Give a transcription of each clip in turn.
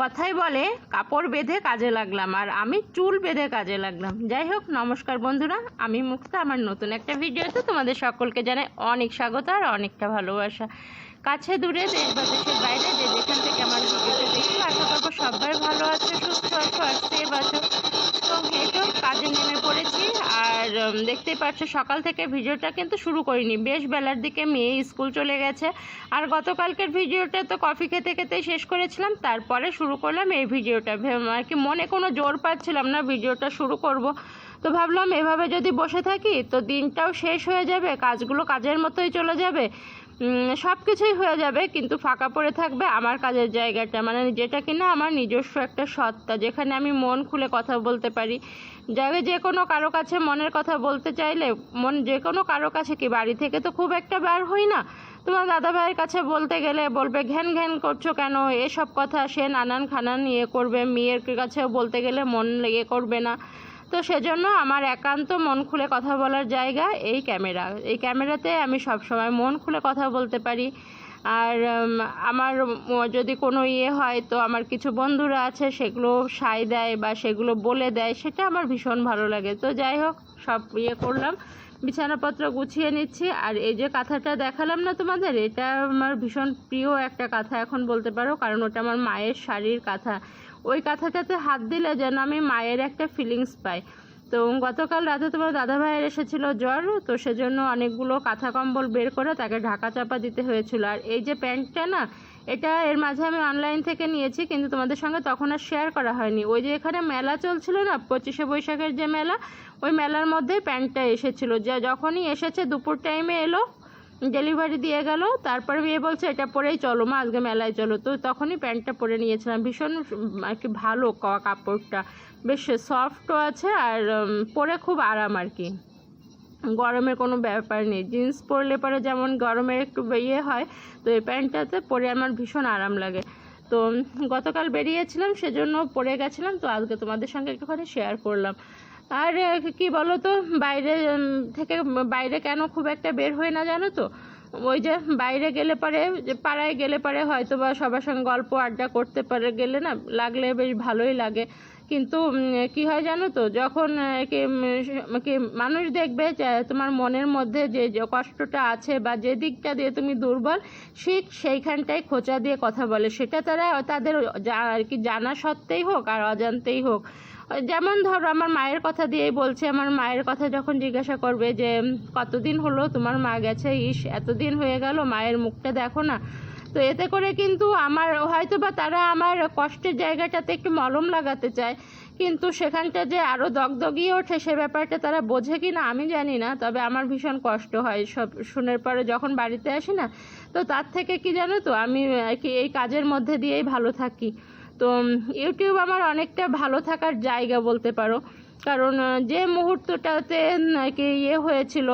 কথাই বলে কাপড় বেঁধে কাজে লাগলাম, আর আমি চুল বেঁধে কাজে লাগলাম। যাই হোক, নমস্কার বন্ধুরা, আমি মুক্তা। আমার নতুন একটা ভিডিওতে তোমাদের সকলকে জানাই অনেক স্বাগত আর অনেকটা ভালোবাসা। কাছে দূরে, দেশ বা দেশের বাইরে, যে যেখান থেকে আমার ভিডিওটা দেখছো, আশা করবো সবাই ভালো আছো, সুস্থ আছো আর সেফ আছো। তো এই তো কাজে নেমে পড়েছি। আর দেখতেই পাচ্ছ সকাল থেকে ভিডিওটা কিন্তু শুরু করিনি, বেশ বেলার দিকে মেয়ে স্কুল চলে গেছে। আর গতকালকের ভিডিওটা তো কফি খেতে খেতেই শেষ করেছিলাম, তারপরে শুরু করলাম এই ভিডিওটা। আর কি মনে কোনো জোর পাচ্ছিলাম না ভিডিওটা শুরু করব। তো ভাবলাম এভাবে যদি বসে থাকি তো দিনটাও শেষ হয়ে যাবে, কাজগুলো কাজের মতোই চলে যাবে, সব কিছুই হয়ে যাবে, কিন্তু ফাঁকা পড়ে থাকবে আমার কাজের জায়গাটা, মানে যেটা কিনা আমার নিজস্ব একটা সত্তা, যেখানে আমি মন খুলে কথা বলতে পারি। যাবে যে কোনো কারো কাছে মনের কথা বলতে চাইলে, যে কোনো কারো কাছে, কি বাড়ি থেকে তো খুব একটা বার হই না, তোমার দাদা ভাইয়ের কাছে বলতে গেলে বলবে ঘ্যান ঘ্যান করছো কেন, এসব কথা সে নানান খানান ইয়ে করবে, মেয়ের কাছেও বলতে গেলে মন ইয়ে করবে না। তো সেজন্য আমার একান্ত মন খুলে কথা বলার জায়গা এই ক্যামেরা। এই ক্যামেরাতে আমি সব সময় মন খুলে কথা বলতে পারি। আর আমার যদি কোনো ইয়ে হয় তো আমার কিছু বন্ধুরা আছে, সেগুলো সায় দেয় বা সেগুলো বলে দেয়, সেটা আমার ভীষণ ভালো লাগে। তো যাই হোক, সব ইয়ে করলাম, বিছানাপত্র গুছিয়ে নিচ্ছি। আর এই যে কাঁথাটা দেখালাম না তোমাদের, এটা আমার ভীষণ প্রিয় একটা কাঁথা এখন বলতে পারো, কারণ ওটা আমার মায়ের শাড়ির কাঁথা। ওই কাঁথাটাতে হাত দিলে যেন আমি মায়ের একটা ফিলিংস পাই। তো গতকাল রাতে তোমার দাদা ভাইয়ের এসেছিলো জ্বর, তো সেজন্য অনেকগুলো কাঁথা কম্বল বের করে তাকে ঢাকা চাপা দিতে হয়েছিল। আর এই যে প্যান্টটা না, এটা এর মাঝে আমি অনলাইন থেকে নিয়েছি, কিন্তু তোমাদের সঙ্গে তখন আর শেয়ার করা হয়নি। ওই যে এখানে মেলা চলছিল না, 25শে বৈশাখের যে মেলা, ওই মেলার মধ্যেই প্যান্টটা এসেছিলো। যখনই এসেছে দুপুর টাইমে এলো, ডেলিভারি দিয়ে গেল, তারপরে মেয়ে বলছে এটা পরেই চলো মা, আজকে মেলায় চলো। তো তখনই প্যান্টটা পরে নিয়েছিলাম, ভীষণ আর কি ভালো কাপড়টা, বেশ সফটও আছে, আর পরে খুব আরাম আর কি, গরমের কোনো ব্যাপার নেই। জিন্স পরলে পরে যেমন গরমের একটু ইয়ে হয়, তো এই প্যান্টটাতে পরে আমার ভীষণ আরাম লাগে। তো গতকাল বেরিয়েছিলাম, সেজন্য পরে গেছিলাম, তো আজকে তোমাদের সঙ্গে একটুখানি শেয়ার করলাম। আর কি বলো তো, বাইরে কেন খুব একটা বের হয় না জানো তো, ওই যে বাইরে গেলে পরে, যে পাড়ায় গেলে পরে হয়তো বা সবার সঙ্গে গল্প আড্ডা করতে পারে গেলে না, লাগলে বেশ ভালোই লাগে। কিন্তু কি হয় জানো তো, যখন কি মানুষ দেখবে যে তোমার মনের মধ্যে যে কষ্টটা আছে বা যে দিকটা দিয়ে তুমি দুর্বল, সেইখানটায় খোঁচা দিয়ে কথা বলে, সেটা তাদের আর কি জানা সত্ত্বেই হোক আর অজান্তেই হোক। যেমন ধরো আমার মায়ের কথা দিয়েই বলছে, আমার মায়ের কথা যখন জিজ্ঞাসা করবে যে কতদিন হলো তোমার মা গেছে, এতদিন হয়ে গেল, মায়ের মুখটা দেখো না, তো এতে করে কিন্তু আমার হয়তো বা তারা আমার কষ্টের জায়গাটাতে একটু মলম লাগাতে চায়, কিন্তু সেখানটা যে আরও দগদগিয়ে ওঠে, সে ব্যাপারটা তারা বোঝে কি না আমি জানি না। তবে আমার ভীষণ কষ্ট হয় সব শুনের পরে যখন বাড়িতে আসি না, তো তার থেকে কি জানো তো, আমি কি এই কাজের মধ্যে দিয়েই ভালো থাকি। তো ইউটিউব আমার অনেকটা ভালো থাকার জায়গা বলতে পারো, কারণ যে মুহূর্তটাতে কি ইয়ে হয়েছিল,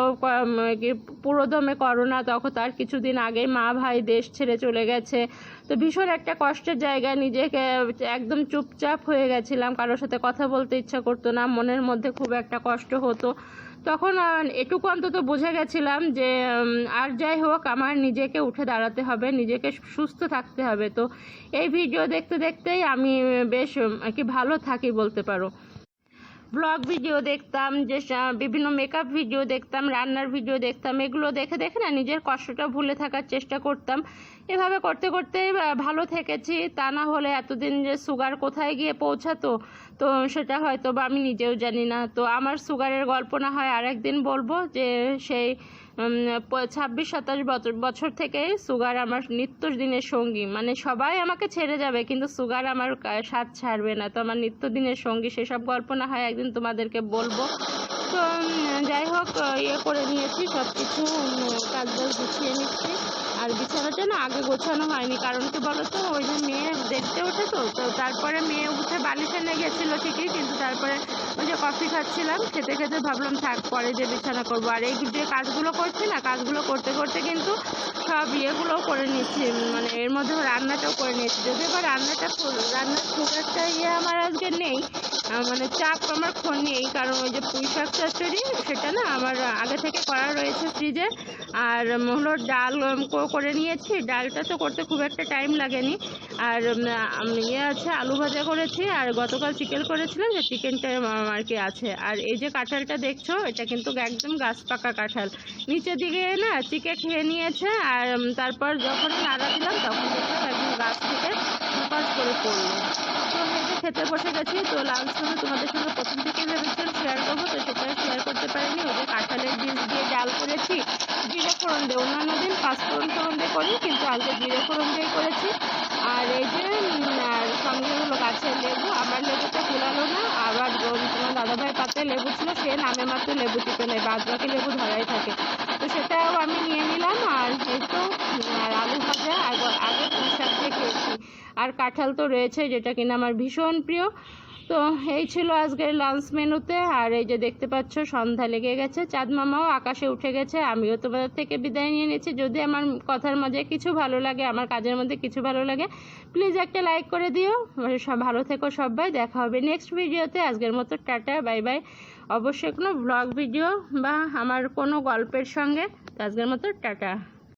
কি পুরোদমে করোনা, তখন তার কিছুদিন আগেই মা ভাই দেশ ছেড়ে চলে গেছে, তো ভীষণ একটা কষ্টের জায়গায় নিজেকে একদম চুপচাপ হয়ে গেছিলাম, কারোর সাথে কথা বলতে ইচ্ছা করতো না, মনের মধ্যে খুব একটা কষ্ট হতো। তখন এটুকু অন্তত বুঝে গেছিলাম যে আর যাই হোক, আমার নিজেকে উঠে দাঁড়াতে হবে, নিজেকে সুস্থ থাকতে হবে। তো এই ভিডিও দেখতে দেখতেই আমি বেশ আর কি ভালো থাকি বলতে পারো। ব্লগ ভিডিও দেখতাম, যে বিভিন্ন মেকআপ ভিডিও দেখতাম, রান্নার ভিডিও দেখতাম, এগুলো দেখে দেখে না নিজের কষ্টটা ভুলে থাকার চেষ্টা করতাম। এভাবে করতে করতে ভালো থেকেছি, তা না হলে এতদিন যে সুগার কোথায় গিয়ে পৌঁছাতো, তো সেটা হয়তো বা আমি নিজেও জানি না। তো আমার সুগারের গল্প না হয় আরেকদিন বলবো, যে সেই 26-27 বছর থেকে সুগার আমার নিত্যদিনের সঙ্গী, মানে সবাই আমাকে ছেড়ে যাবে কিন্তু সুগার আমার সাথ ছাড়বে না, তো আমার নিত্যদিনের সঙ্গী, সেসব গল্প না হয় একদিন তোমাদেরকে বলবো। তো যাই হোক, ইয়ে করে নিয়েছি সব কিছু, কাজবাজ গুছিয়ে নিচ্ছি। আর বিছানাটা না আগে গোছানো হয়নি, কারণ কি বলতো, ওই যে মেয়ে দেখতে ওঠে, তো তারপরে মেয়ে উঠে বালিশ এনে গেছিলো ঠিকই, কিন্তু তারপরে ওই যে কফি খাচ্ছিলাম, খেতে খেতে ভাবলাম থাক পরে যে বিছানা করবো। আর এই যে কাজগুলো করছি না, কাজগুলো করতে করতে কিন্তু সব ইয়েগুলোও করে নিচ্ছি, মানে এর মধ্যে রান্নাটাও করে নিয়েছি। যদি আবার রান্নার খুব একটা আমার আজকে নেই, মানে চাপ আমার নেই, কারণ ওই যে পুঁই শাক চচ্চড়ি, সেটা না আমার আগে থেকে করা রয়েছে ফ্রিজে। আর হলো ডাল করে নিয়েছি, ডালটা তো করতে খুব একটা টাইম লাগেনি, আর আছে আলু ভাজা করেছি, আর গতকাল চিকেন করেছিলাম, যে চিকেনটা আর কি আছে। আর এই যে কাঁঠালটা দেখছো, এটা কিন্তু একদম গাছ পাকা কাঁঠাল, নিচের দিকে না চিকে খেয়ে নিয়েছে। আর তারপর যখন নাড়া দিলাম তখন দেখলাম একদম গাছ থেকে দুপাশ করে পড়লো। তো এই যে খেতে বসে গেছি। তো লাঞ্চ করে তোমাদের সঙ্গে প্রথম থেকে ভেবেছিলাম শেয়ার করবো, তো সেটা শেয়ার করতে পারিনি। ওই যে কাঁঠালের বীজ দিয়ে ডাল করেছি, জিরে ফোড়ন দিয়ে, অন্যান্য দিন পাঁচফোড়ন ফোড়ন দিয়ে করি, কিন্তু আজকে জিরে ফোড়ন দিয়ে করেছি। আর এই যে আর সঙ্গে হলো গাছের লেবু, আমার লেবুটা কুলালো না, আবার তোমার দাদাভাই পাতে লেবু ছিল, সে নামে মাত্র লেবু টিপে নেয়, বাদ বাকি লেবু ধরাই থাকে, তো সেটাও আমি নিয়ে নিলাম। আর এই তো আর আলু ভাজা, আগে পুঁই শাক দিয়ে খেয়েছি, আর কাঁঠাল তো রয়েছে, যেটা কিনা আমার ভীষণ প্রিয়। তো এই ছিল আজকের লাঞ্চ মেনুতে। আর এই যে দেখতে পাচ্ছ সন্ধ্যা লেগে গেছে, চাঁদ মামাও আকাশে উঠে গেছে। আমিও তোমাদের থেকে বিদায় নিয়ে নিচ্ছি। যদি আমার কথার মাঝে কিছু ভালো লাগে, আমার কাজের মধ্যে কিছু ভালো লাগে, প্লিজ একটা লাইক করে দিও। সব ভালো থেকো সবাই, দেখা হবে নেক্সট ভিডিওতে। আজকের মতো টাটা, বাই বাই। অবশ্যই কোনো ব্লগ ভিডিও বা আমার কোনো গল্পের সঙ্গে। আজকের মতো টাটা।